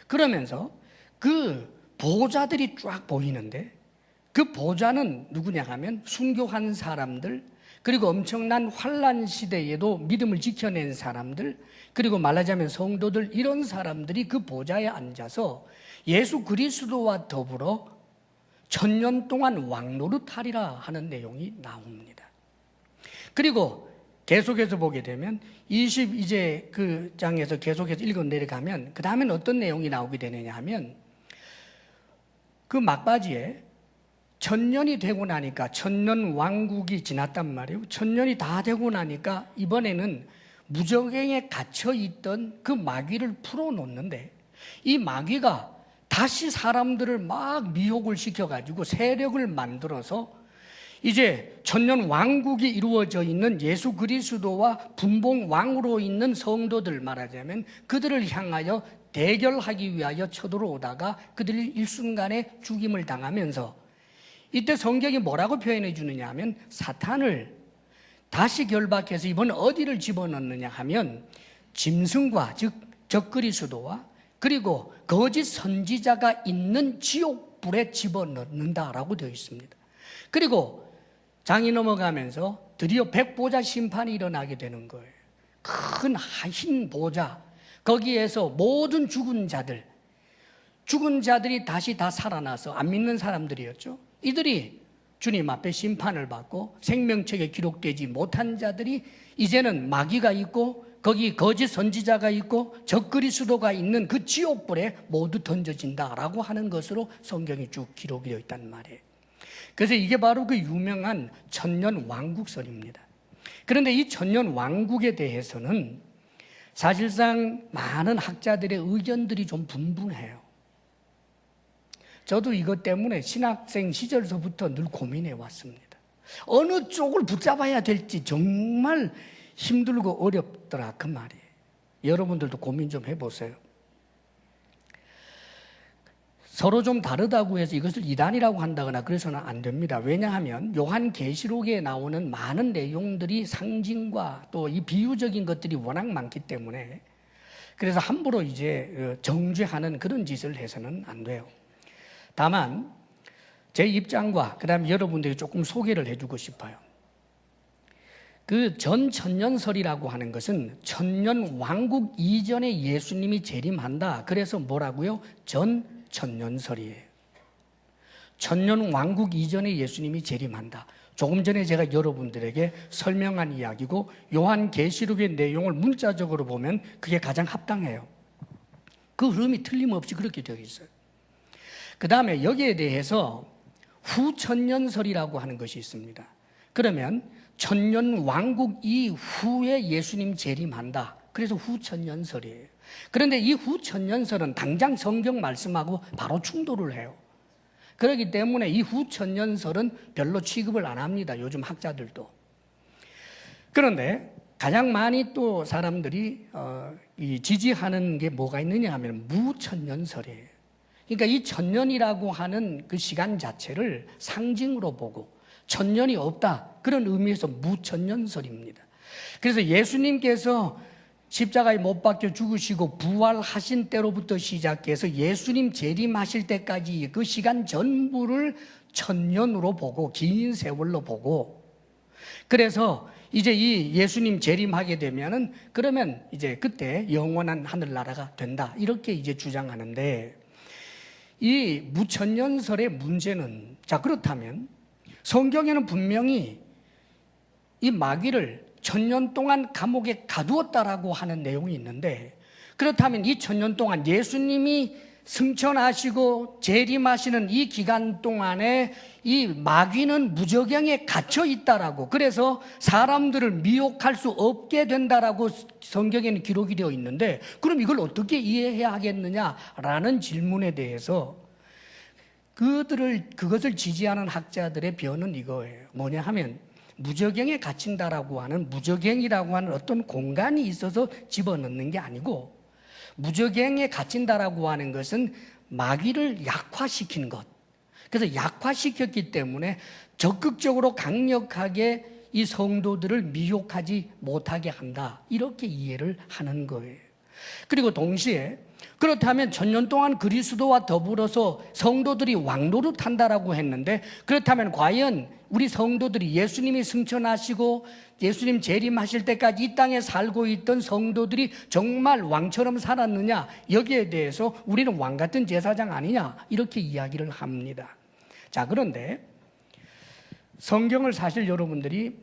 그러면서 그 보좌들이 쫙 보이는데 그 보좌는 누구냐 하면 순교한 사람들, 그리고 엄청난 환난 시대에도 믿음을 지켜낸 사람들, 그리고 말하자면 성도들, 이런 사람들이 그 보좌에 앉아서 예수 그리스도와 더불어 1000년 동안 왕노릇하리라 하는 내용이 나옵니다. 그리고 계속해서 보게 되면 22제 그 장에서 계속해서 읽어 내려가면 그 다음엔 어떤 내용이 나오게 되느냐 하면 그 막바지에 1000년이 되고 나니까 1000년 왕국이 지났단 말이에요. 1000년이 다 되고 나니까 이번에는 무저갱에 갇혀있던 그 마귀를 풀어놓는데 이 마귀가 다시 사람들을 막 미혹을 시켜가지고 세력을 만들어서 이제 1000년 왕국이 이루어져 있는 예수 그리스도와 분봉 왕으로 있는 성도들, 말하자면 그들을 향하여 대결하기 위하여 쳐들어오다가 그들이 일순간에 죽임을 당하면서 이때 성경이 뭐라고 표현해 주느냐 하면 사탄을 다시 결박해서 이번에 어디를 집어넣느냐 하면 짐승과 즉 적그리스도와 그리고 거짓 선지자가 있는 지옥불에 집어넣는다라고 되어 있습니다. 그리고 장이 넘어가면서 드디어 백보자 심판이 일어나게 되는 거예요. 큰 흰 보자, 거기에서 모든 죽은 자들이 다시 다 살아나서 안 믿는 사람들이었죠. 이들이 주님 앞에 심판을 받고 생명책에 기록되지 못한 자들이 이제는 마귀가 있고 거기 거짓 선지자가 있고 적그리스도가 있는 그 지옥불에 모두 던져진다라고 하는 것으로 성경이 쭉 기록이 되어 있단 말이에요. 그래서 이게 바로 그 유명한 천년 왕국설입니다. 그런데 이 천년 왕국에 대해서는 사실상 많은 학자들의 의견들이 좀 분분해요. 저도 이것 때문에 신학생 시절서부터 늘 고민해 왔습니다. 어느 쪽을 붙잡아야 될지 정말 힘들고 어렵더라 그 말이에요. 여러분들도 고민 좀 해보세요. 서로 좀 다르다고 해서 이것을 이단이라고 한다거나 그래서는 안 됩니다. 왜냐하면 요한계시록에 나오는 많은 내용들이 상징과 또 이 비유적인 것들이 워낙 많기 때문에 그래서 함부로 이제 정죄하는 그런 짓을 해서는 안 돼요. 다만 제 입장과 그다음에 여러분들이 조금 소개를 해주고 싶어요. 그 전천년설이라고 하는 것은 천년 왕국 이전에 예수님이 재림한다. 그래서 뭐라고요? 전천년설이에요. 천년 왕국 이전에 예수님이 재림한다. 조금 전에 제가 여러분들에게 설명한 이야기고 요한계시록의 내용을 문자적으로 보면 그게 가장 합당해요. 그 흐름이 틀림없이 그렇게 되어 있어요. 그 다음에 여기에 대해서 후천년설이라고 하는 것이 있습니다. 그러면 천년 왕국 이후에 예수님 재림한다. 그래서 후천년설이에요. 그런데 이 후천년설은 당장 성경 말씀하고 바로 충돌을 해요. 그렇기 때문에 이 후천년설은 별로 취급을 안 합니다. 요즘 학자들도. 그런데 가장 많이 또 사람들이 지지하는 게 뭐가 있느냐 하면 무천년설이에요. 그러니까 이 천년이라고 하는 그 시간 자체를 상징으로 보고 천년이 없다. 그런 의미에서 무천년설입니다. 그래서 예수님께서 십자가에 못 박혀 죽으시고 부활하신 때로부터 시작해서 예수님 재림하실 때까지 그 시간 전부를 천년으로 보고 긴 세월로 보고, 그래서 이제 이 예수님 재림하게 되면은 그러면 이제 그때 영원한 하늘나라가 된다, 이렇게 이제 주장하는데, 이 무천년설의 문제는, 자 그렇다면 성경에는 분명히 이 마귀를 천년 동안 감옥에 가두었다라고 하는 내용이 있는데, 그렇다면 이 천년 동안 예수님이 승천하시고 재림하시는 이 기간 동안에 이 마귀는 무저갱에 갇혀 있다라고, 그래서 사람들을 미혹할 수 없게 된다라고 성경에는 기록이 되어 있는데, 그럼 이걸 어떻게 이해해야 하겠느냐라는 질문에 대해서 그것을 지지하는 학자들의 변은 이거예요. 뭐냐 하면, 무저갱에 갇힌다라고 하는, 무저갱이라고 하는 어떤 공간이 있어서 집어넣는 게 아니고, 무저갱에 갇힌다라고 하는 것은 마귀를 약화시킨 것. 그래서 약화시켰기 때문에 적극적으로 강력하게 이 성도들을 미혹하지 못하게 한다, 이렇게 이해를 하는 거예요. 그리고 동시에 그렇다면 천년 동안 그리스도와 더불어서 성도들이 왕노릇한다라고 했는데, 그렇다면 과연 우리 성도들이 예수님이 승천하시고 예수님 재림하실 때까지 이 땅에 살고 있던 성도들이 정말 왕처럼 살았느냐, 여기에 대해서 우리는 왕 같은 제사장 아니냐, 이렇게 이야기를 합니다. 자, 그런데 성경을 사실 여러분들이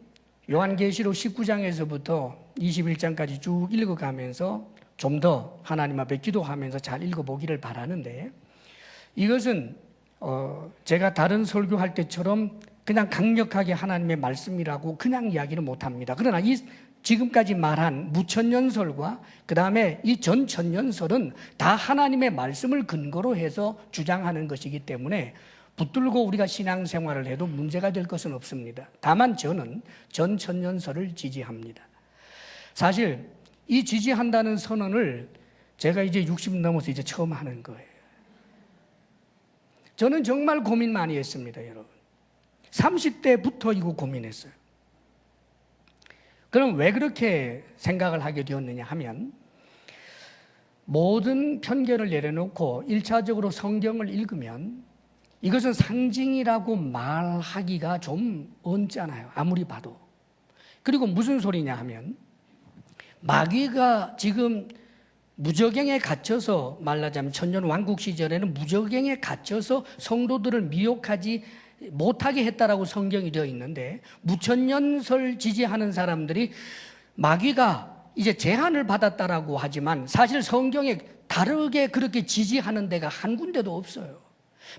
요한계시록 19장에서부터 21장까지 쭉 읽어가면서 좀 더 하나님 앞에 기도하면서 잘 읽어보기를 바라는데, 이것은 제가 다른 설교할 때처럼 그냥 강력하게 하나님의 말씀이라고 그냥 이야기를 못합니다. 그러나 이 지금까지 말한 무천년설과 그 다음에 이 전천년설은 다 하나님의 말씀을 근거로 해서 주장하는 것이기 때문에 붙들고 우리가 신앙생활을 해도 문제가 될 것은 없습니다. 다만 저는 전천년설을 지지합니다. 사실 이 지지한다는 선언을 제가 이제 60 넘어서 이제 처음 하는 거예요. 저는 정말 고민 많이 했습니다, 여러분. 30대부터 이거 고민했어요. 그럼 왜 그렇게 생각을 하게 되었느냐 하면, 모든 편견을 내려놓고 1차적으로 성경을 읽으면 이것은 상징이라고 말하기가 좀 언짢아요, 아무리 봐도. 그리고 무슨 소리냐 하면, 마귀가 지금 무저갱에 갇혀서, 말하자면 천년 왕국 시절에는 무저갱에 갇혀서 성도들을 미혹하지 못하게 했다라고 성경이 되어 있는데, 무천년설 지지하는 사람들이 마귀가 이제 제한을 받았다라고 하지만 사실 성경에 다르게 그렇게 지지하는 데가 한 군데도 없어요.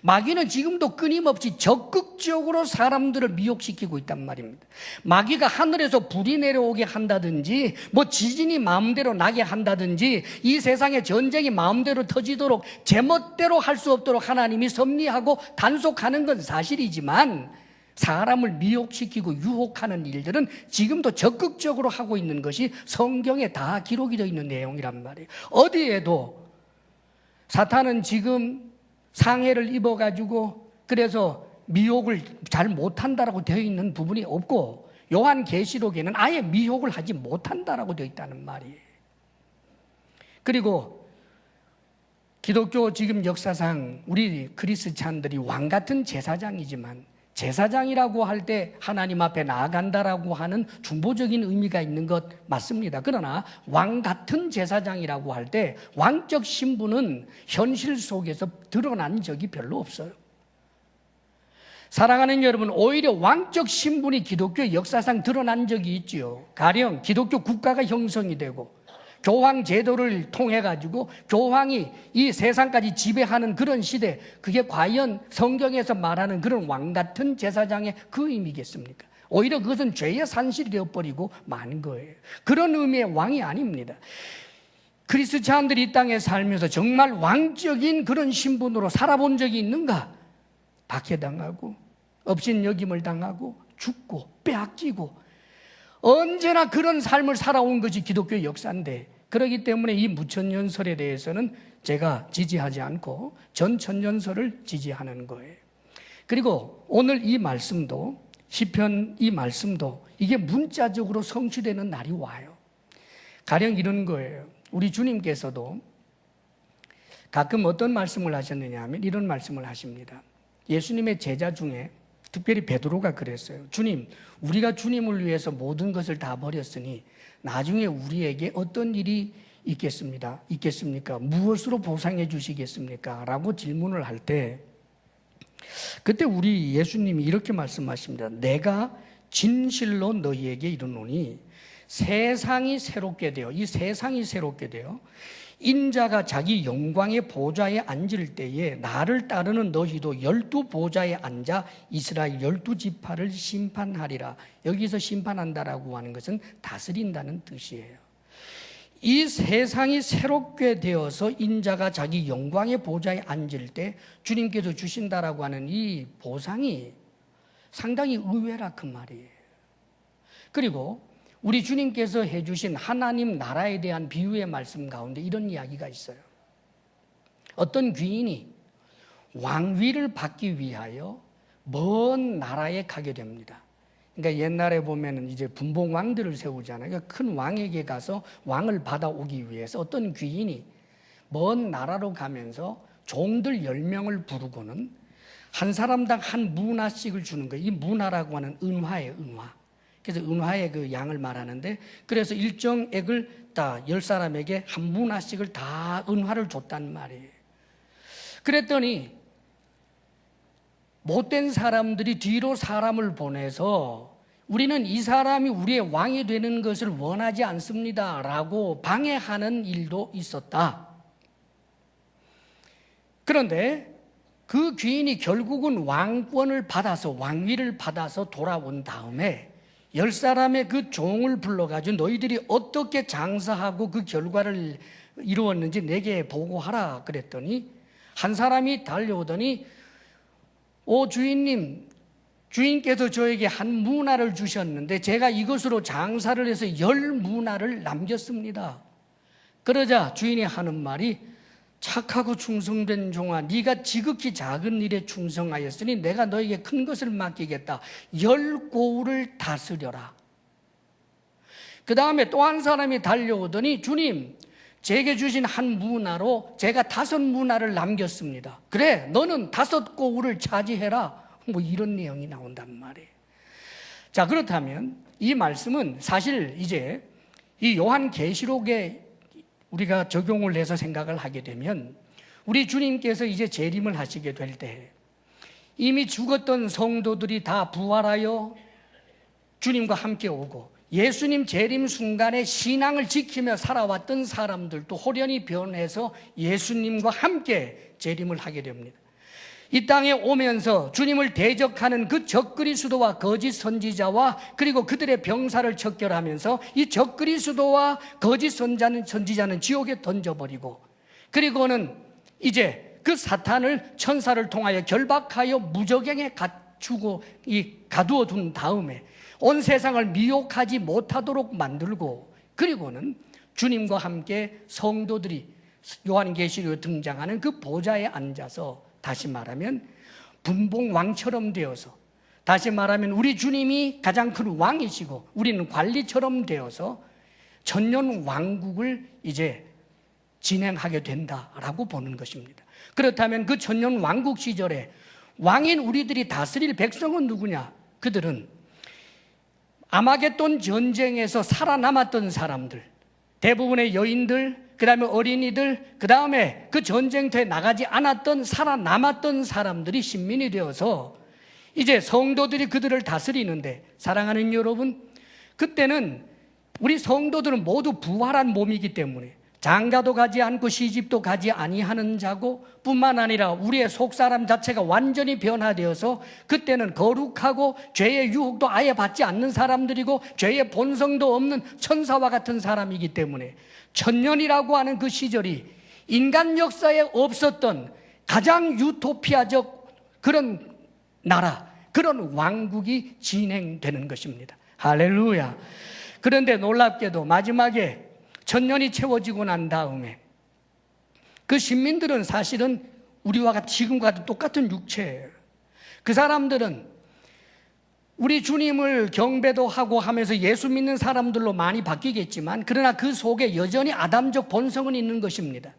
마귀는 지금도 끊임없이 적극적으로 사람들을 미혹시키고 있단 말입니다. 마귀가 하늘에서 불이 내려오게 한다든지, 뭐 지진이 마음대로 나게 한다든지, 이 세상에 전쟁이 마음대로 터지도록 제멋대로 할 수 없도록 하나님이 섭리하고 단속하는 건 사실이지만, 사람을 미혹시키고 유혹하는 일들은 지금도 적극적으로 하고 있는 것이 성경에 다 기록이 되어 있는 내용이란 말이에요. 어디에도 사탄은 지금 상해를 입어가지고 그래서 미혹을 잘 못한다라고 되어 있는 부분이 없고, 요한계시록에는 아예 미혹을 하지 못한다라고 되어 있다는 말이에요. 그리고 기독교 지금 역사상 우리 크리스찬들이 왕 같은 제사장이지만, 제사장이라고 할 때 하나님 앞에 나아간다라고 하는 중보적인 의미가 있는 것 맞습니다. 그러나 왕 같은 제사장이라고 할 때 왕적 신분은 현실 속에서 드러난 적이 별로 없어요. 사랑하는 여러분, 오히려 왕적 신분이 기독교 역사상 드러난 적이 있지요. 가령 기독교 국가가 형성이 되고 교황 제도를 통해 가지고 교황이 이 세상까지 지배하는 그런 시대, 그게 과연 성경에서 말하는 그런 왕 같은 제사장의 그 의미겠습니까? 오히려 그것은 죄의 산실이 되어버리고 만 거예요. 그런 의미의 왕이 아닙니다. 크리스찬들이 이 땅에 살면서 정말 왕적인 그런 신분으로 살아본 적이 있는가? 박해당하고 업신여김을 당하고 죽고 빼앗기고 언제나 그런 삶을 살아온 것이 기독교의 역사인데, 그렇기 때문에 이 무천년설에 대해서는 제가 지지하지 않고 전천년설을 지지하는 거예요. 그리고 오늘 이 말씀도, 시편 이 말씀도 이게 문자적으로 성취되는 날이 와요. 가령 이런 거예요. 우리 주님께서도 가끔 어떤 말씀을 하셨느냐 하면 이런 말씀을 하십니다. 예수님의 제자 중에 특별히 베드로가 그랬어요. 주님, 우리가 주님을 위해서 모든 것을 다 버렸으니 나중에 우리에게 어떤 일이 있겠습니까? 무엇으로 보상해 주시겠습니까? 라고 질문을 할 때 그때 우리 예수님이 이렇게 말씀하십니다. 내가 진실로 너희에게 이르노니 세상이 새롭게 되어, 이 세상이 새롭게 되어 인자가 자기 영광의 보좌에 앉을 때에 나를 따르는 너희도 12보좌에 앉아 이스라엘 12지파를 심판하리라. 여기서 심판한다라고 하는 것은 다스린다는 뜻이에요. 이 세상이 새롭게 되어서 인자가 자기 영광의 보좌에 앉을 때 주님께서 주신다라고 하는 이 보상이 상당히 의외라 그 말이에요. 그리고 우리 주님께서 해주신 하나님 나라에 대한 비유의 말씀 가운데 이런 이야기가 있어요. 어떤 귀인이 왕위를 받기 위하여 먼 나라에 가게 됩니다. 그러니까 옛날에 보면은 이제 분봉왕들을 세우잖아요. 그러니까 큰 왕에게 가서 왕을 받아오기 위해서 어떤 귀인이 먼 나라로 가면서 종들 10명을 부르고는 한 사람당 한 문화씩을 주는 거예요. 이 문화라고 하는 은화예요, 은화. 그래서 은화의 그 양을 말하는데, 그래서 일정액을 다 10사람에게 한 문화씩을 다 은화를 줬단 말이에요. 그랬더니 못된 사람들이 뒤로 사람을 보내서 우리는 이 사람이 우리의 왕이 되는 것을 원하지 않습니다 라고 방해하는 일도 있었다. 그런데 그 귀인이 결국은 왕권을 받아서, 왕위를 받아서 돌아온 다음에 10사람의 그 종을 불러가지고 너희들이 어떻게 장사하고 그 결과를 이루었는지 내게 보고하라 그랬더니 한 사람이 달려오더니 오 주인님, 주인께서 저에게 한 문화를 주셨는데 제가 이것으로 장사를 해서 10문화를 남겼습니다. 그러자 주인이 하는 말이 착하고 충성된 종아, 네가 지극히 작은 일에 충성하였으니 내가 너에게 큰 것을 맡기겠다. 10고을을 다스려라. 그 다음에 또 한 사람이 달려오더니 주님, 제게 주신 한 문화로 제가 5문화를 남겼습니다. 그래, 너는 5고을을 차지해라. 뭐 이런 내용이 나온단 말이에요. 자, 그렇다면 이 말씀은 사실 이제 이 요한계시록에 우리가 적용을 해서 생각을 하게 되면 우리 주님께서 이제 재림을 하시게 될 때 이미 죽었던 성도들이 다 부활하여 주님과 함께 오고 예수님 재림 순간에 신앙을 지키며 살아왔던 사람들도 호련히 변해서 예수님과 함께 재림을 하게 됩니다. 이 땅에 오면서 주님을 대적하는 그 적그리스도와 거짓 선지자와 그리고 그들의 병사를 척결하면서 이 적그리스도와 거짓 선지자는 지옥에 던져버리고, 그리고는 이제 그 사탄을 천사를 통하여 결박하여 무저갱에 가두어 둔 다음에 온 세상을 미혹하지 못하도록 만들고, 그리고는 주님과 함께 성도들이 요한계시록에 등장하는 그 보좌에 앉아서 다시 말하면 분봉왕처럼 되어서, 다시 말하면 우리 주님이 가장 큰 왕이시고 우리는 관리처럼 되어서 천년 왕국을 이제 진행하게 된다라고 보는 것입니다. 그렇다면 그 천년 왕국 시절에 왕인 우리들이 다스릴 백성은 누구냐? 그들은 아마겟돈 전쟁에서 살아남았던 사람들, 대부분의 여인들, 그 다음에 어린이들, 그 다음에 그 전쟁터에 나가지 않았던 살아남았던 사람들이 신민이 되어서 이제 성도들이 그들을 다스리는데, 사랑하는 여러분, 그때는 우리 성도들은 모두 부활한 몸이기 때문에 장가도 가지 않고 시집도 가지 아니하는 자고, 뿐만 아니라 우리의 속사람 자체가 완전히 변화되어서 그때는 거룩하고 죄의 유혹도 아예 받지 않는 사람들이고 죄의 본성도 없는 천사와 같은 사람이기 때문에 천년이라고 하는 그 시절이 인간 역사에 없었던 가장 유토피아적 그런 나라, 그런 왕국이 진행되는 것입니다. 할렐루야. 그런데 놀랍게도 마지막에 천년이 채워지고 난 다음에 그 신민들은 사실은 우리와 지금과 똑같은 육체예요. 그 사람들은 우리 주님을 경배도 하고 하면서 예수 믿는 사람들로 많이 바뀌겠지만, 그러나 그 속에 여전히 아담적 본성은 있는 것입니다.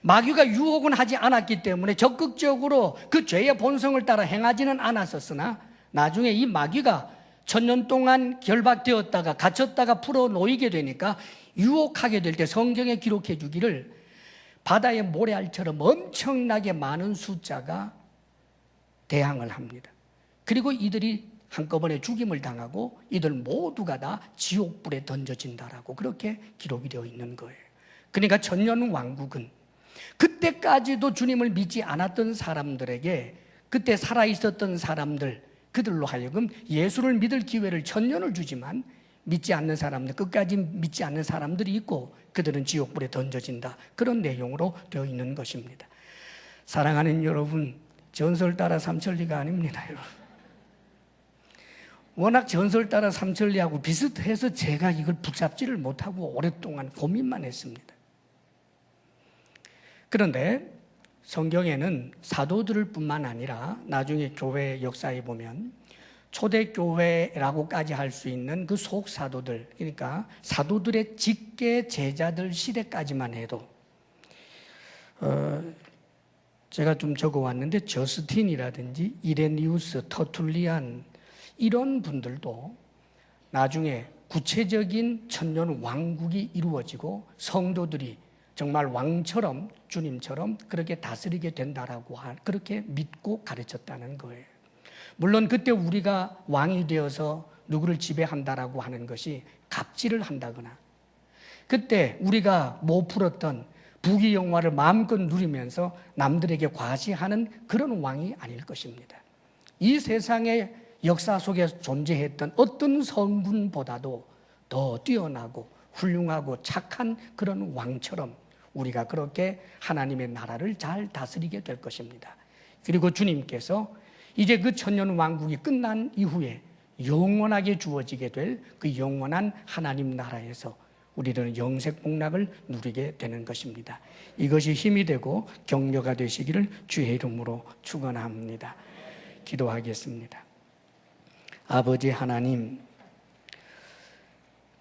마귀가 유혹은 하지 않았기 때문에 적극적으로 그 죄의 본성을 따라 행하지는 않았었으나, 나중에 이 마귀가 1000년 동안 결박되었다가 갇혔다가 풀어놓이게 되니까 유혹하게 될 때 성경에 기록해 주기를, 바다의 모래알처럼 엄청나게 많은 숫자가 대항을 합니다. 그리고 이들이 한꺼번에 죽임을 당하고 이들 모두가 다 지옥불에 던져진다라고 그렇게 기록이 되어 있는 거예요. 그러니까 천년 왕국은 그때까지도 주님을 믿지 않았던 사람들에게, 그때 살아있었던 사람들, 그들로 하여금 예수를 믿을 기회를 1000년을 주지만, 믿지 않는 사람들, 끝까지 믿지 않는 사람들이 있고 그들은 지옥불에 던져진다, 그런 내용으로 되어 있는 것입니다. 사랑하는 여러분, 전설 따라 삼천리가 아닙니다. 여러분, 워낙 전설 따라 삼천리하고 비슷해서 제가 이걸 붙잡지를 못하고 오랫동안 고민만 했습니다. 그런데 성경에는 사도들을 뿐만 아니라 나중에 교회 역사에 보면 초대교회라고까지 할 수 있는 그 속사도들, 그러니까 사도들의 직계 제자들 시대까지만 해도, 제가 좀 적어왔는데 저스틴이라든지 이레니우스, 터툴리안, 이런 분들도 나중에 구체적인 천년 왕국이 이루어지고 성도들이 정말 왕처럼, 주님처럼 그렇게 다스리게 된다라고 그렇게 믿고 가르쳤다는 거예요. 물론 그때 우리가 왕이 되어서 누구를 지배한다라고 하는 것이 갑질을 한다거나, 그때 우리가 못 풀었던 부귀영화를 마음껏 누리면서 남들에게 과시하는 그런 왕이 아닐 것입니다. 이 세상의 역사 속에 존재했던 어떤 성군보다도 더 뛰어나고 훌륭하고 착한 그런 왕처럼 우리가 그렇게 하나님의 나라를 잘 다스리게 될 것입니다. 그리고 주님께서 이제 그 천년 왕국이 끝난 이후에 영원하게 주어지게 될 그 영원한 하나님 나라에서 우리들은 영생복락을 누리게 되는 것입니다. 이것이 힘이 되고 격려가 되시기를 주의 이름으로 축원합니다. 기도하겠습니다. 아버지 하나님,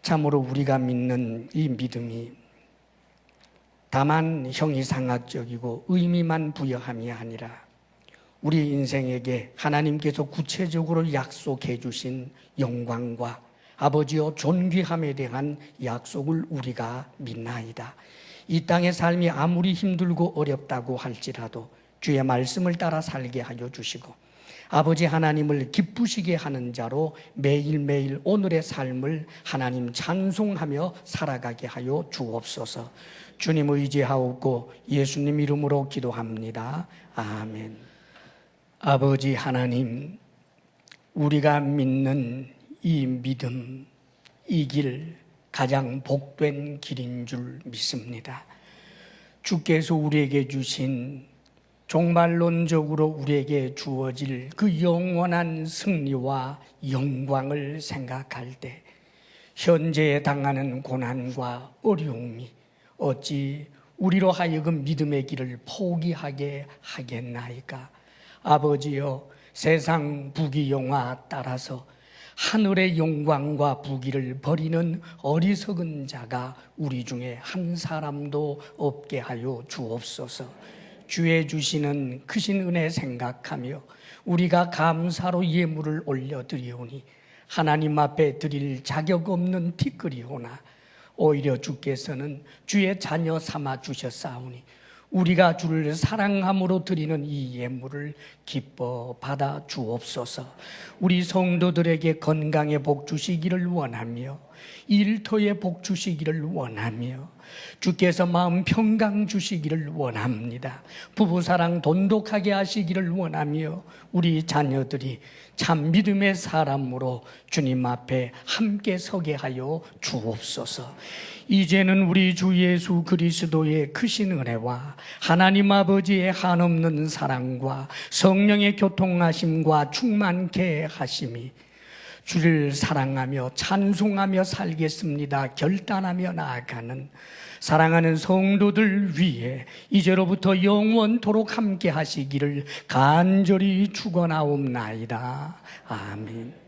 참으로 우리가 믿는 이 믿음이 다만 형이상학적이고 의미만 부여함이 아니라 우리 인생에게 하나님께서 구체적으로 약속해 주신 영광과 아버지여 존귀함에 대한 약속을 우리가 믿나이다. 이 땅의 삶이 아무리 힘들고 어렵다고 할지라도 주의 말씀을 따라 살게 하여 주시고, 아버지 하나님을 기쁘시게 하는 자로 매일매일 오늘의 삶을 하나님 찬송하며 살아가게 하여 주옵소서. 주님 의지하옵고 예수님 이름으로 기도합니다. 아멘. 아버지 하나님, 우리가 믿는 이 믿음, 이 길 가장 복된 길인 줄 믿습니다. 주께서 우리에게 주신, 종말론적으로 우리에게 주어질 그 영원한 승리와 영광을 생각할 때 현재에 당하는 고난과 어려움이 어찌 우리로 하여금 믿음의 길을 포기하게 하겠나이까. 아버지여, 세상 부귀영화 따라서 하늘의 영광과 부귀를 버리는 어리석은 자가 우리 중에 한 사람도 없게 하여 주옵소서. 주의 주시는 크신 은혜 생각하며 우리가 감사로 예물을 올려드리오니 하나님 앞에 드릴 자격 없는 티끌이오나 오히려 주께서는 주의 자녀 삼아 주셨사오니 우리가 주를 사랑함으로 드리는 이 예물을 기뻐 받아 주옵소서. 우리 성도들에게 건강의 복 주시기를 원하며 일터의 복 주시기를 원하며 주께서 마음 평강 주시기를 원합니다. 부부사랑 돈독하게 하시기를 원하며 우리 자녀들이 참 믿음의 사람으로 주님 앞에 함께 서게 하여 주옵소서. 이제는 우리 주 예수 그리스도의 크신 은혜와 하나님 아버지의 한없는 사랑과 성령의 교통하심과 충만케 하심이 주를 사랑하며 찬송하며 살겠습니다 결단하며 나아가는 사랑하는 성도들 위해 이제로부터 영원토록 함께 하시기를 간절히 축원하옵나이다. 아멘.